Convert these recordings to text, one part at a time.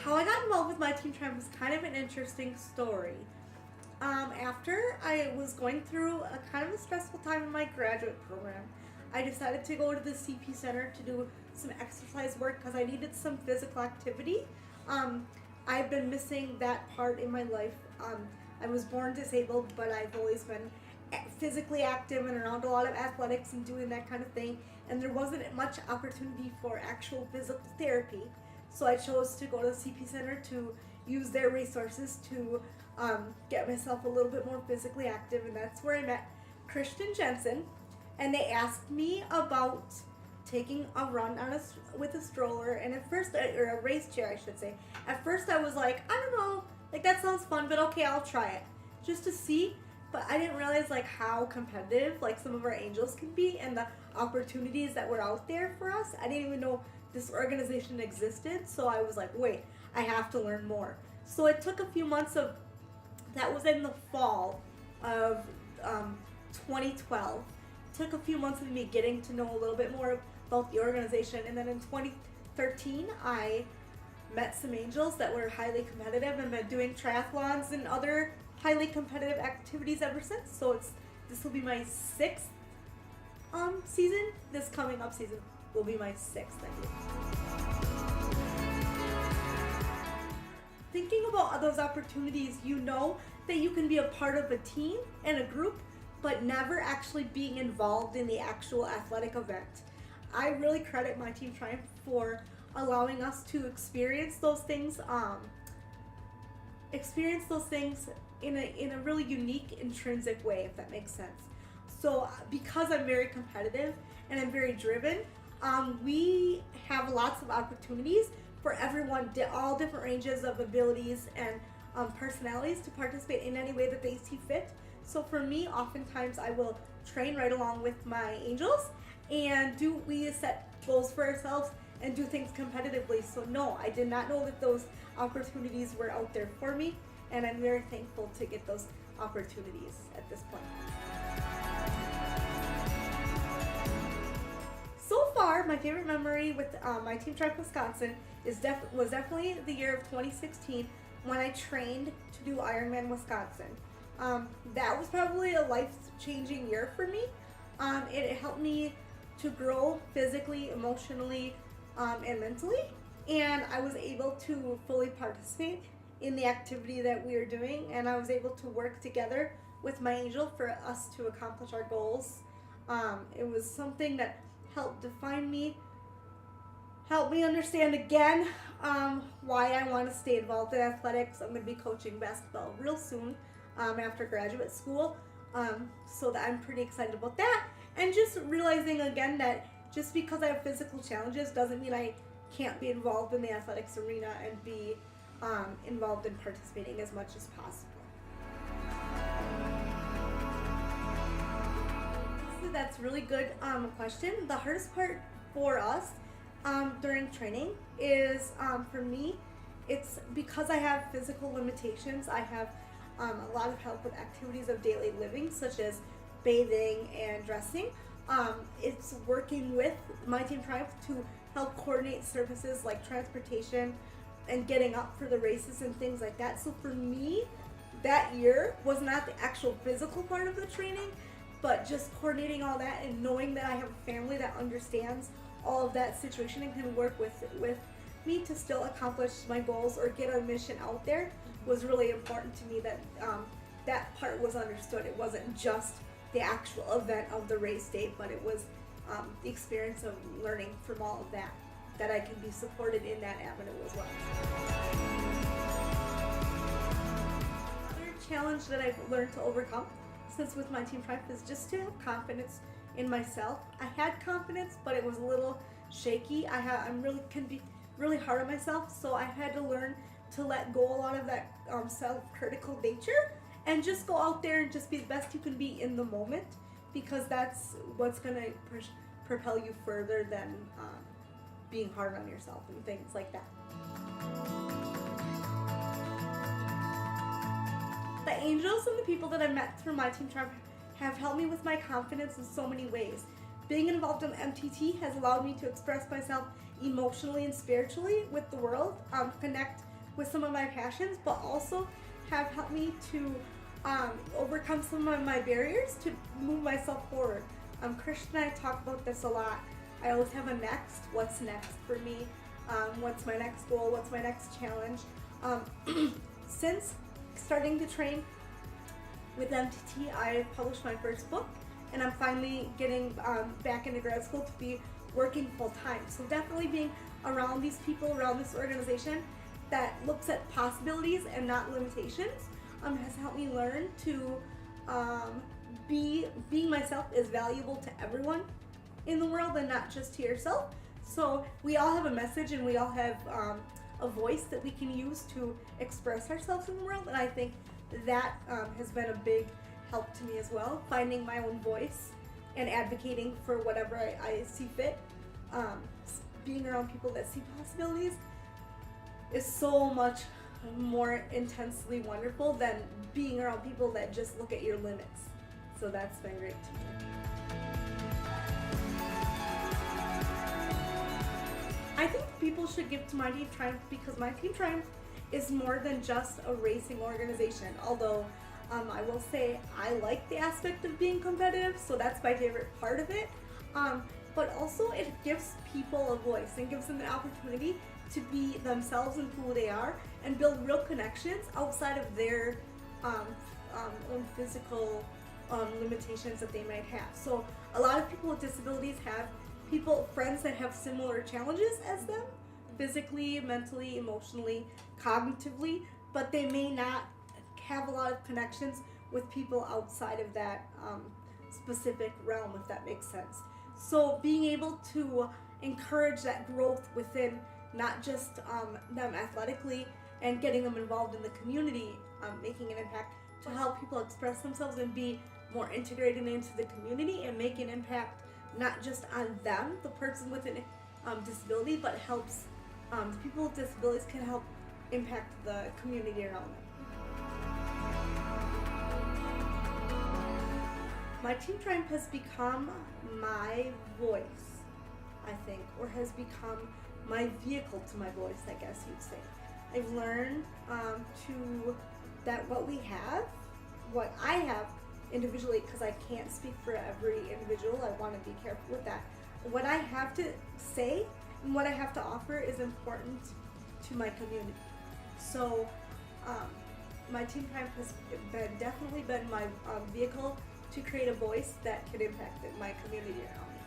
How I got involved with My Team Triumph was kind of an interesting story. After I was going through a kind of a stressful time in my graduate program, I decided to go to the CP Center to do some exercise work because I needed some physical activity. I've been missing that part in my life. I was born disabled, but I've always been physically active and around a lot of athletics and doing that kind of thing. And there wasn't much opportunity for actual physical therapy. So I chose to go to the CP Center to use their resources to get myself a little bit more physically active, and that's where I met Christian Jensen. And they asked me about taking a run with a stroller, and at first, or a race chair, I should say. At first, I was like, I don't know, like that sounds fun, but okay, I'll try it just to see. But I didn't realize like how competitive like some of our angels can be, and the opportunities that were out there for us. I didn't even know this organization existed, so I was like, wait, I have to learn more. So it took a few months of, that was in the fall of 2012. It took a few months of me getting to know a little bit more about the organization, and then in 2013 I met some angels that were highly competitive and been doing triathlons and other highly competitive activities ever since. So this will be my sixth season. This coming up season will be my sixth, I believe. Thinking about those opportunities, you know that you can be a part of a team and a group, but never actually being involved in the actual athletic event. I really credit My Team Triumph for allowing us to experience those things in a really unique, intrinsic way, if that makes sense. So because I'm very competitive and I'm very driven, we have lots of opportunities for everyone, all different ranges of abilities and personalities to participate in any way that they see fit. So for me, oftentimes I will train right along with my angels, and we set goals for ourselves and do things competitively. So no, I did not know that those opportunities were out there for me, and I'm very thankful to get those opportunities at this point. So far, my favorite memory with My Team Triumph Wisconsin was definitely the year of 2016 when I trained to do Ironman Wisconsin. That was probably a life-changing year for me. It helped me to grow physically, emotionally, and mentally, and I was able to fully participate in the activity that we were doing, and I was able to work together with my angel for us to accomplish our goals. It was something that helped define me, helped me understand again why I want to stay involved in athletics. I'm going to be coaching basketball real soon after graduate school, so that I'm pretty excited about that. And just realizing again that just because I have physical challenges doesn't mean I can't be involved in the athletics arena and be involved in participating as much as possible. That's a really good question. The hardest part for us during training is, for me, it's because I have physical limitations. I have a lot of help with activities of daily living, such as bathing and dressing. It's working with My Team Triumph to help coordinate services like transportation and getting up for the races and things like that. So for me, that year was not the actual physical part of the training, but just coordinating all that and knowing that I have a family that understands all of that situation and can work with me to still accomplish my goals or get our mission out there was really important to me, that that part was understood. It wasn't just the actual event of the race day, but it was the experience of learning from all of that I can be supported in that avenue as well. Another challenge that I've learned to overcome since with My Team Triumph is just to have confidence in myself. I had confidence, but it was a little shaky. Can be really hard on myself, so I had to learn to let go a lot of that self-critical nature and just go out there and just be the best you can be in the moment, because that's what's going to propel you further than being hard on yourself and things like that. The angels and the people that I've met through My Team Triumph have helped me with my confidence in so many ways. Being involved in MTT has allowed me to express myself emotionally and spiritually with the world, connect with some of my passions, but also have helped me to overcome some of my barriers to move myself forward. Christian and I talk about this a lot. I always have a next. What's next for me? What's my next goal? What's my next challenge? Since starting to train with MTT, I published my first book, and I'm finally getting back into grad school to be working full time. So definitely being around these people, around this organization that looks at possibilities and not limitations, has helped me learn to being myself is valuable to everyone in the world and not just to yourself. So we all have a message, and we all have a voice that we can use to express ourselves in the world, and I think that has been a big help to me as well, finding my own voice and advocating for whatever I see fit. Being around people that see possibilities is so much more intensely wonderful than being around people that just look at your limits. So that's been great to me. I think people should give to my Team Triumph because my Team Triumph is more than just a racing organization. Although I will say I like the aspect of being competitive, so that's my favorite part of it. But also it gives people a voice and gives them an opportunity to be themselves and who they are and build real connections outside of their own physical limitations that they might have. So a lot of people with disabilities have friends that have similar challenges as them, physically, mentally, emotionally, cognitively, but they may not have a lot of connections with people outside of that specific realm, if that makes sense. So being able to encourage that growth within not just them athletically and getting them involved in the community, making an impact to help people express themselves and be more integrated into the community and make an impact not just on them, the person with a disability, but helps the people with disabilities can help impact the community around them. My Team Triumph has become my voice, I think, or has become my vehicle to my voice, I guess you'd say. I've learned that what I have individually, because I can't speak for every individual, I want to be careful with that. What I have to say and what I have to offer is important to my community. So my Team Triumph has definitely been my vehicle to create a voice that could impact my community around me.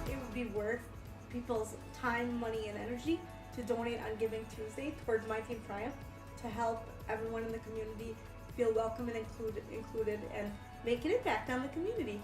It would be worth people's time, money, and energy to donate on Giving Tuesday towards my Team Triumph to help everyone in the community feel welcome and included and make an impact on the community.